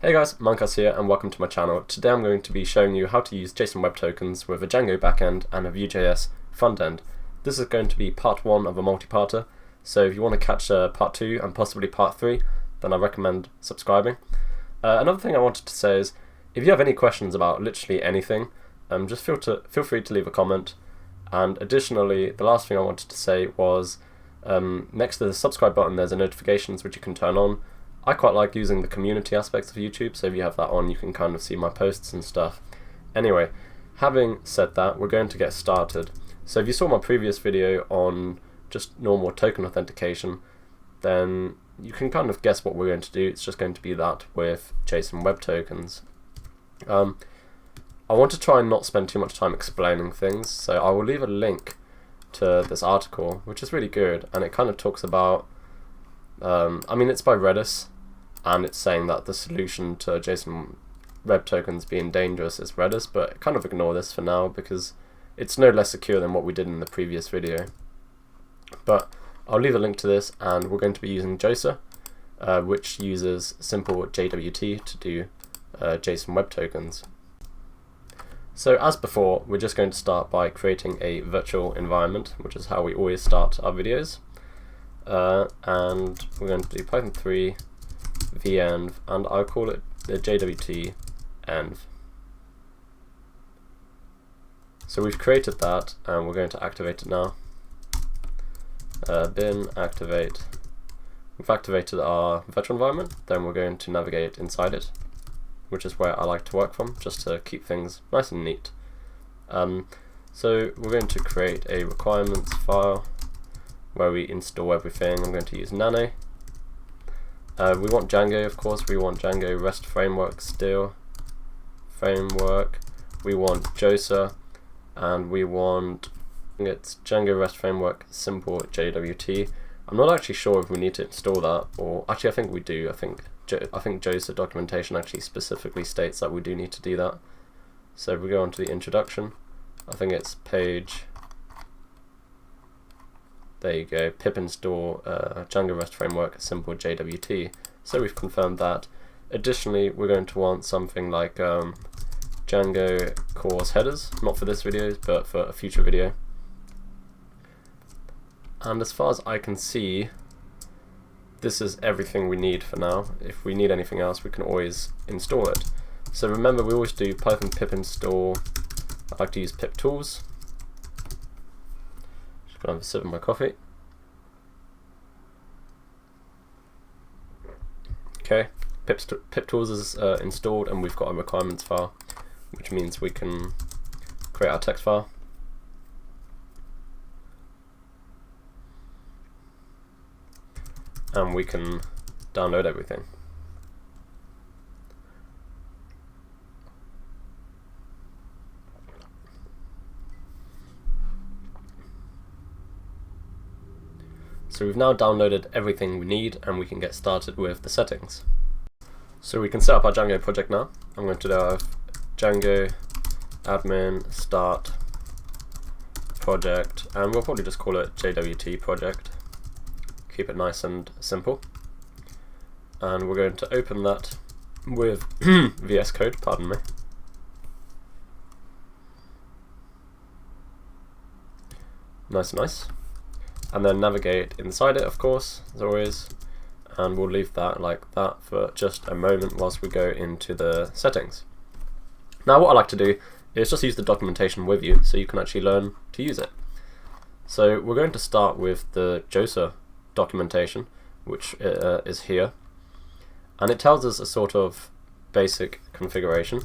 Hey guys, Monkas here and welcome to my channel. Today I'm going to be showing you how to use JSON Web Tokens with a Django backend and a VueJS frontend. This is going to be part 1 of a multi-parter, so if you want to catch part 2 and possibly part 3, then I recommend subscribing. Another thing I wanted to say is, if you have any questions about literally anything, just feel free to leave a comment. And additionally, the last thing I wanted to say was, next to the subscribe button there's a notifications which you can turn on. I quite like using the community aspects of YouTube, so if you have that on you can kind of see my posts and stuff. Anyway, having said that, we're going to get started. So if you saw my previous video on just normal token authentication, then you can kind of guess what we're going to do. It's just going to be that with JSON Web Tokens. I want to try and not spend too much time explaining things, so I will leave a link to this article, which is really good, and it kind of talks about it's by Redis, and it's saying that the solution to JSON Web Tokens being dangerous is Redis, but kind of ignore this for now because it's no less secure than what we did in the previous video. But I'll leave a link to this, and we're going to be using djoser, which uses simple JWT to do JSON Web Tokens. So as before, we're just going to start by creating a virtual environment, which is how we always start our videos. And we're going to do Python 3 venv, and I'll call it the JWT env. So we've created that, and we're going to activate it now. Bin activate. We've activated our virtual environment, then we're going to navigate inside it, which is where I like to work from, just to keep things nice and neat. So we're going to create a requirements file where we install everything. I'm going to use Nano. We want Django, of course. We want Django REST framework still. We want djoser, and we want it's Django REST framework simple JWT. I'm not actually sure if we need to install that, or actually I think we do. I think djoser documentation actually specifically states that we do need to do that. So if we go on to the introduction, I think it's page. There you go, pip install Django REST framework simple JWT. So we've confirmed that. Additionally, we're going to want something like djangocorsheaders, not for this video, but for a future video. And as far as I can see, this is everything we need for now. If we need anything else, we can always install it. So remember, we always do Python pip install. I like to use pip tools. Gonna have a sip of my coffee. Okay, pip tools is installed, and we've got a requirements file, which means we can create our text file. And we can download everything. So we've now downloaded everything we need, and we can get started with the settings. So we can set up our Django project now. I'm going to do Django admin start project, and we'll probably just call it JWT project. Keep it nice and simple. And we're going to open that with VS Code, pardon me. Nice. And then navigate inside it, of course, as always, and we'll leave that like that for just a moment whilst we go into the settings. Now what I like to do is just use the documentation with you so you can actually learn to use it. So we're going to start with the djoser documentation, which is here, and it tells us a sort of basic configuration.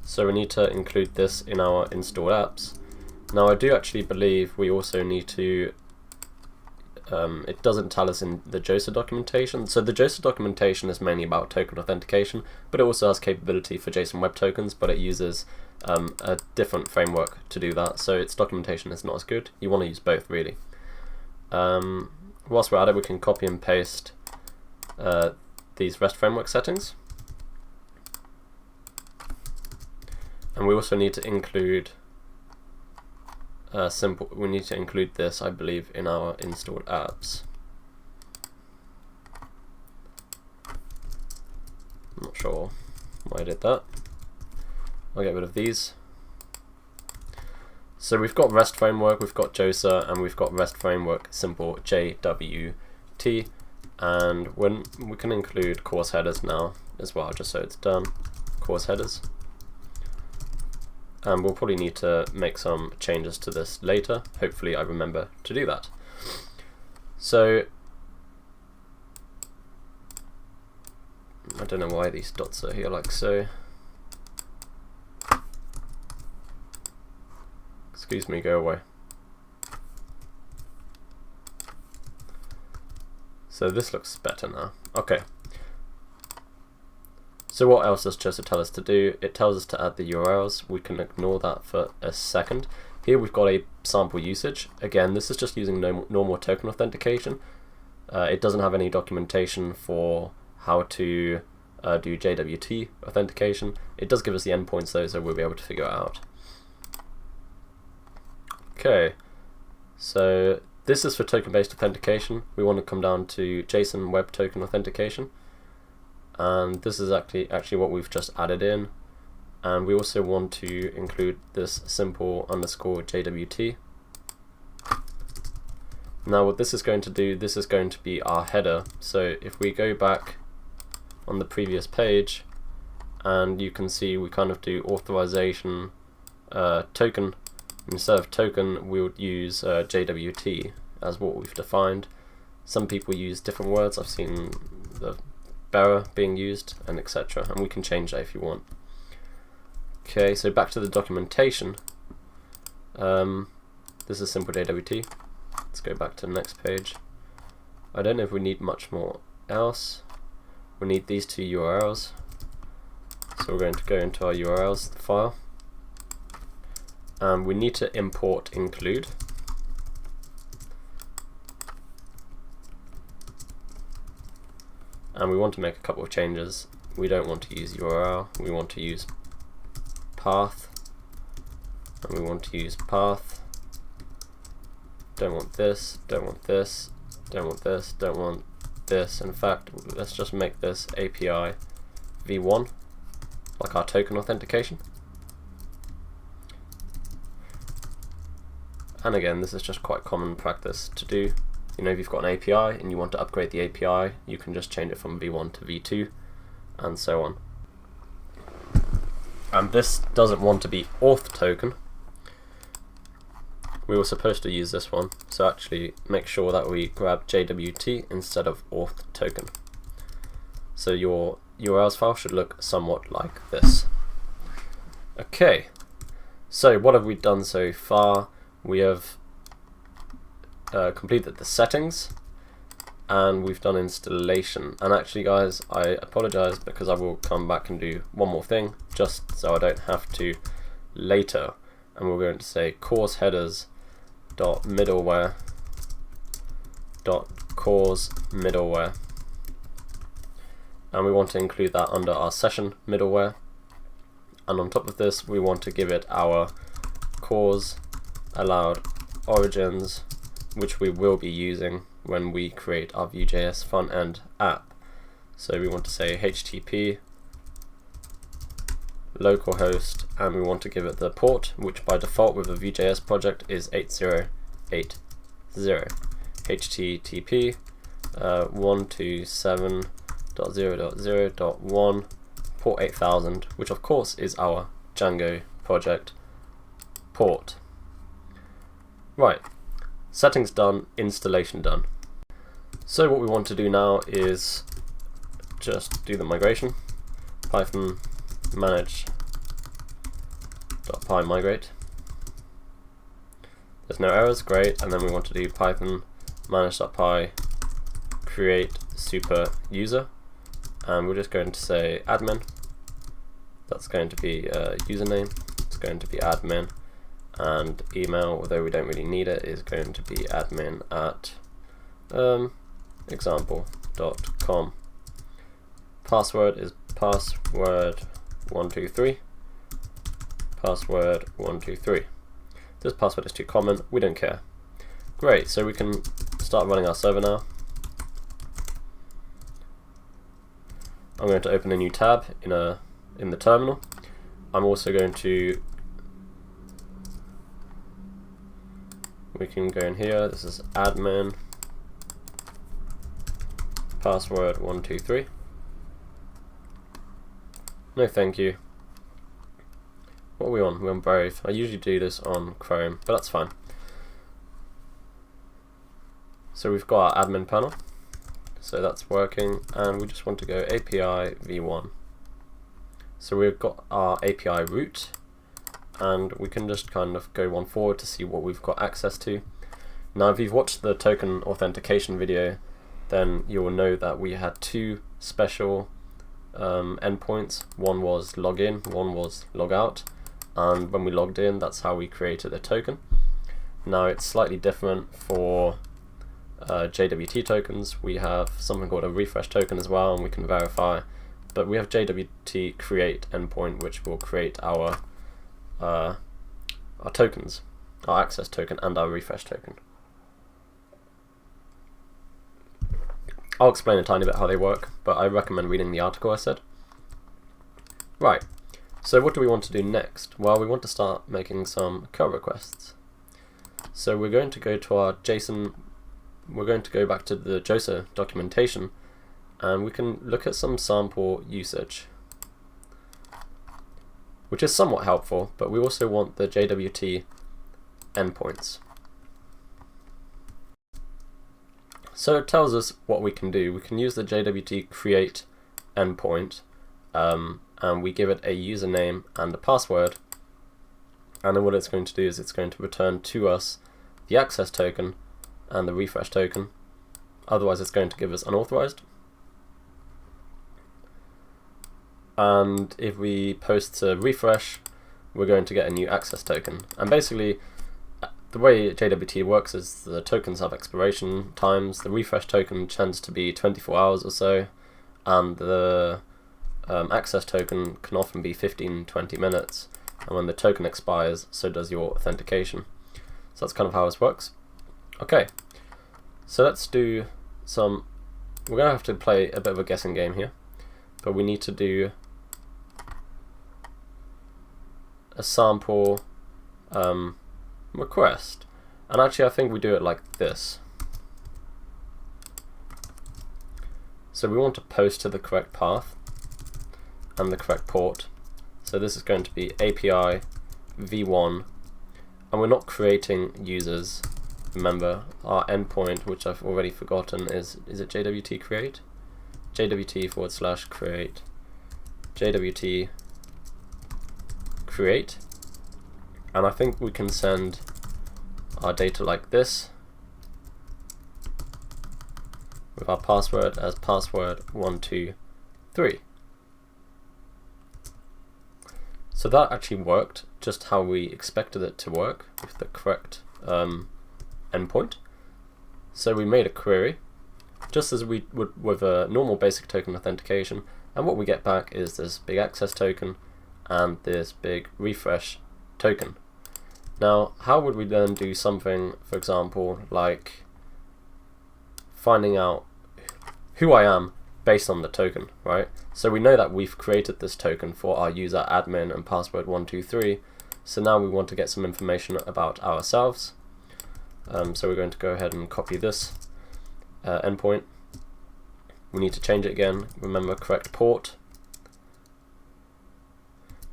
So we need to include this in our installed apps. Now I do actually believe we also need to, it doesn't tell us in the djoser documentation. So the djoser documentation is mainly about token authentication, but it also has capability for JSON Web Tokens, but it uses a different framework to do that. So its documentation is not as good. You want to use both really. Whilst we're at it, we can copy and paste these REST framework settings. And we also need to include we need to include this, I believe, in our installed apps. sure why I did that. I'll get rid of these. So we've got REST framework, we've got djoser, and we've got REST framework simple JWT, and when we can include course headers now as well, just so it's done. Course headers. And we'll probably need to make some changes to this later. Hopefully I remember to do that. So I don't know why these dots are here like so. Excuse me, go away. So this looks better now. Okay. So what else does djoser tell us to do? It tells us to add the URLs. We can ignore that for a second. Here we've got a sample usage. Again, this is just using normal token authentication. It doesn't have any documentation for how to do JWT authentication. It does give us the endpoints though, so we'll be able to figure it out. Okay, so this is for token-based authentication. We want to come down to JSON Web Token Authentication, and this is actually what we've just added in. And we also want to include this simple underscore JWT. Now what this is going to do, this is going to be our header. So if we go back on the previous page, and you can see we kind of do authorization token. Instead of token, we would use JWT as what we've defined. Some people use different words. I've seen the bearer being used, and etc. And we can change that if you want. Okay, so back to the documentation. This is simple JWT. Let's go back to the next page. I don't know if we need much more else. We need these two URLs. So we're going to go into our URLs file. We need to import include. And we want to make a couple of changes. We don't want to use URL, we want to use path. And we want to use path. Don't want this, don't want this, don't want this, don't want this. In fact, let's just make this API v1, like our token authentication. And again, this is just quite common practice to do. You know, if you've got an API and you want to upgrade the API, you can just change it from v1 to v2, and so on. And this doesn't want to be auth token. We were supposed to use this one, so actually make sure that we grab JWT instead of auth token. So your URLs file should look somewhat like this. Okay, so what have we done so far? We have completed the settings, and we've done installation. And actually guys, I apologize because I will come back and do one more thing just so I don't have to later. And we're going to say course headers dot middleware dot cause middleware, and we want to include that under our session middleware. And on top of this, we want to give it our cause allowed origins, which we will be using when we create our VueJS front end app. So we want to say HTTP localhost, and we want to give it the port, which by default with a VueJS project is 8080. HTTP 127.0.0.1 port 8000, which of course is our Django project port. Right, settings done, installation done. So what we want to do now is just do the migration. Python manage.py migrate. There's no errors, great. And then we want to do Python manage.py createsuperuser, and we're just going to say admin. That's going to be username. It's going to be admin. And email, although we don't really need it, is going to be admin at example.com. Password is password123. Password123. This password is too common, we don't care. Great, so we can start running our server now. I'm going to open a new tab in the terminal. I'm also going to, we can go in here, this is admin, password 123. No thank you. What are we on? We're on Brave. I usually do this on Chrome, but that's fine. So we've got our admin panel. So that's working, and we just want to go API v1. So we've got our API root, and we can just kind of go one forward to see what we've got access to. Now, if you've watched the token authentication video, then you will know that we had two special endpoints. One was login, one was logout, and when we logged in, that's how we created a token. Now it's slightly different for JWT tokens. We have something called a refresh token as well, and we can verify, but we have JWT create endpoint, which will create our tokens, our access token and our refresh token. I'll explain a tiny bit how they work, but I recommend reading the article I said. Right, so what do we want to do next? Well, we want to start making some curl requests. So we're going to go to our JSON, we're going to go back to the djoser documentation, and we can look at some sample usage, which is somewhat helpful, but we also want the JWT endpoints. So it tells us what we can do. We can use the JWT create endpoint, and we give it a username and a password, and then what it's going to do is it's going to return to us the access token and the refresh token. Otherwise it's going to give us unauthorized. And if we post to refresh, we're going to get a new access token. And basically the way JWT works is the tokens have expiration times. The refresh token tends to be 24 hours or so, and the access token can often be 15-20 minutes. And when the token expires, so does your authentication. So that's kind of how this works. Okay, so let's do some, we're going to have to play a bit of a guessing game here, but we need to do a sample request. And actually I think we do it like this. So we want to post to the correct path and the correct port. So this is going to be API v1, and we're not creating users. Remember, our endpoint, which I've already forgotten, is it JWT create? JWT / create. JWT create. And I think we can send our data like this, with our password as password 123. So that actually worked just how we expected it to work, with the correct endpoint. So we made a query, just as we would with a normal basic token authentication, and what we get back is this big access token and this big refresh token. Now, how would we then do something, for example, like finding out who I am based on the token, right? So we know that we've created this token for our user admin and password 123, so now we want to get some information about ourselves. So we're going to go ahead and copy this endpoint. We need to change it again. Remember, correct port.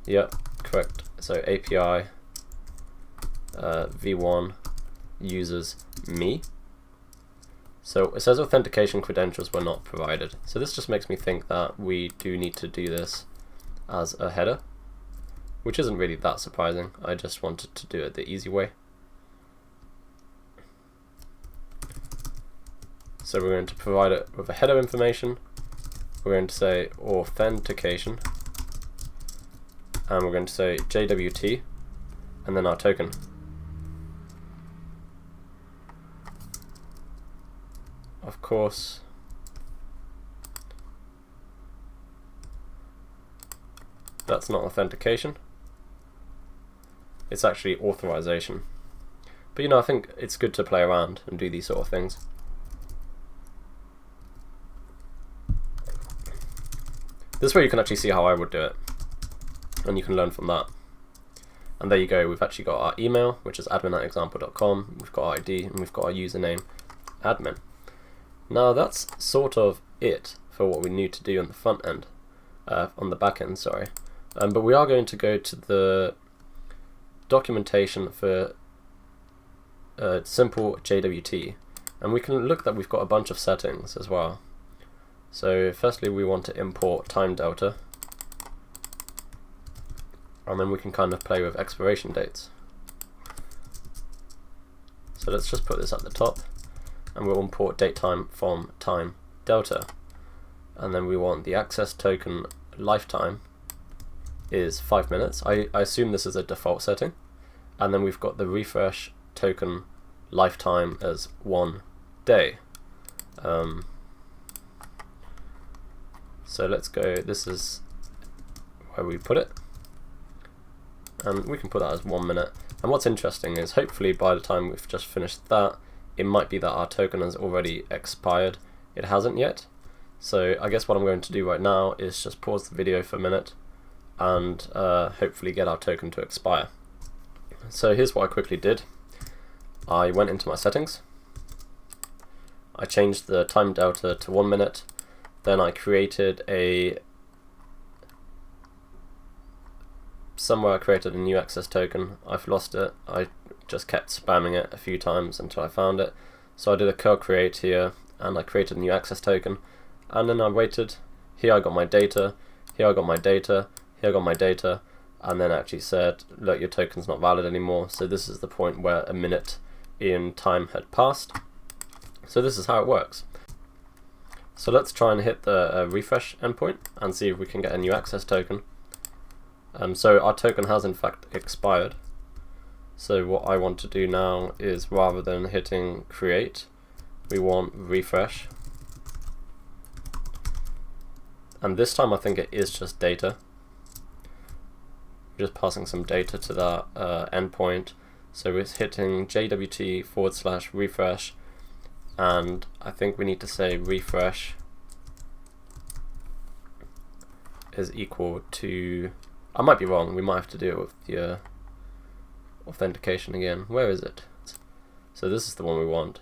Yep, correct. So API v1 uses me. So it says authentication credentials were not provided. So this just makes me think that we do need to do this as a header, which isn't really that surprising. I just wanted to do it the easy way. So we're going to provide it with a header information. We're going to say authentication, and we're going to say JWT, and then our token. Of course, that's not authentication. It's actually authorization. But you know, I think it's good to play around and do these sort of things. This way you can actually see how I would do it, and you can learn from that. And there you go, we've actually got our email, which is admin@example.com, we've got our ID, and we've got our username, admin. Now that's sort of it for what we need to do on the front end, on the back end, sorry. But we are going to go to the documentation for simple JWT, and we can look that we've got a bunch of settings as well. So firstly we want to import time delta, and then we can kind of play with expiration dates. So let's just put this at the top, and we'll import datetime from time delta, and then we want the access token lifetime is 5 minutes. I assume this is a default setting, and then we've got the refresh token lifetime as 1 day. So let's go, this is where we put it, and we can put that as 1 minute. And what's interesting is hopefully by the time we've just finished that, it might be that our token has already expired. It hasn't yet, so I guess what I'm going to do right now is just pause the video for a minute and hopefully get our token to expire. So here's what I quickly did. I went into my settings, I changed the time delta to 1 minute, then I created somewhere I created a new access token. I've lost it. I just kept spamming it a few times until I found it. So I did a curl create here, and I created a new access token, and then I waited. Here I got my data, here I got my data, here I got my data, and then actually said, look, your token's not valid anymore. So this is the point where a minute in time had passed. So this is how it works. So let's try and hit the refresh endpoint and see if we can get a new access token. So our token has in fact expired. So what I want to do now is, rather than hitting create, we want refresh. And this time I think it is just data. We're just passing some data to that endpoint. So it's hitting JWT/refresh, and I think we need to say refresh is equal to, I might be wrong, we might have to do it with the authentication again. Where is it? So this is the one we want.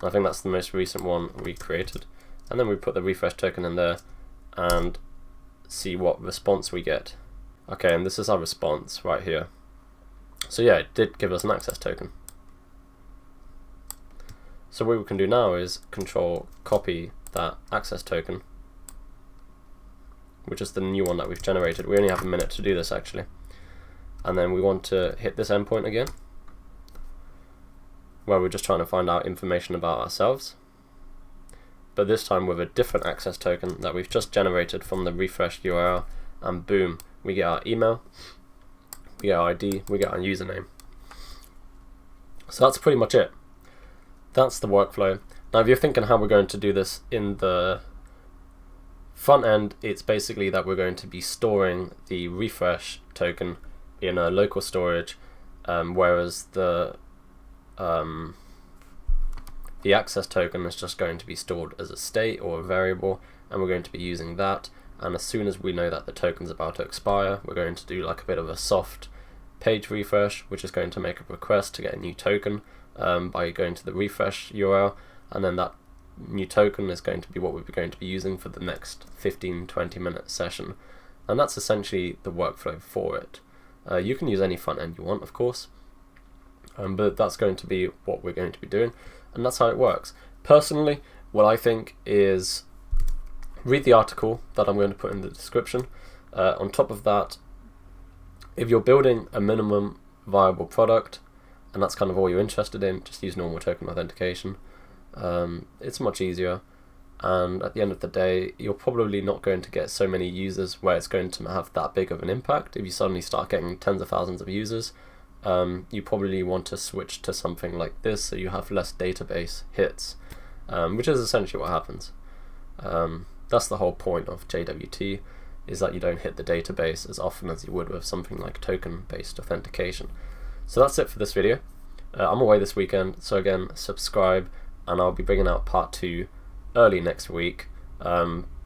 I think that's the most recent one we created. And then we put the refresh token in there and see what response we get. Okay, and this is our response right here. So yeah, it did give us an access token. So what we can do now is control copy that access token, which is the new one that we've generated. We only have a minute to do this actually. And then we want to hit this endpoint again, where we're just trying to find out information about ourselves, but this time with a different access token that we've just generated from the refresh URL, and boom, we get our email, we get our ID, we get our username. So that's pretty much it. That's the workflow. Now if you're thinking how we're going to do this in the front end, it's basically that we're going to be storing the refresh token in a local storage, whereas the access token is just going to be stored as a state or a variable, and we're going to be using that. And as soon as we know that the token's about to expire, we're going to do like a bit of a soft page refresh, which is going to make a request to get a new token by going to the refresh URL, and then that new token is going to be what we're going to be using for the next 15-20 minute session. And that's essentially the workflow for it. You can use any front end you want, of course, but that's going to be what we're going to be doing, and that's how it works. Personally, what I think is, read the article that I'm going to put in the description. On top of that, if you're building a minimum viable product, and that's kind of all you're interested in, just use normal token authentication. It's much easier, and at the end of the day, you're probably not going to get so many users where it's going to have that big of an impact. If you suddenly start getting tens of thousands of users, you probably want to switch to something like this so you have less database hits, which is essentially what happens. That's the whole point of JWT, is that you don't hit the database as often as you would with something like token-based authentication. So that's it for this video. I'm away this weekend, so again, subscribe, and I'll be bringing out part 2 early next week,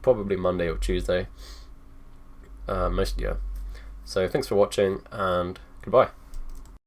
probably Monday or Tuesday. Yeah. So thanks for watching, and goodbye.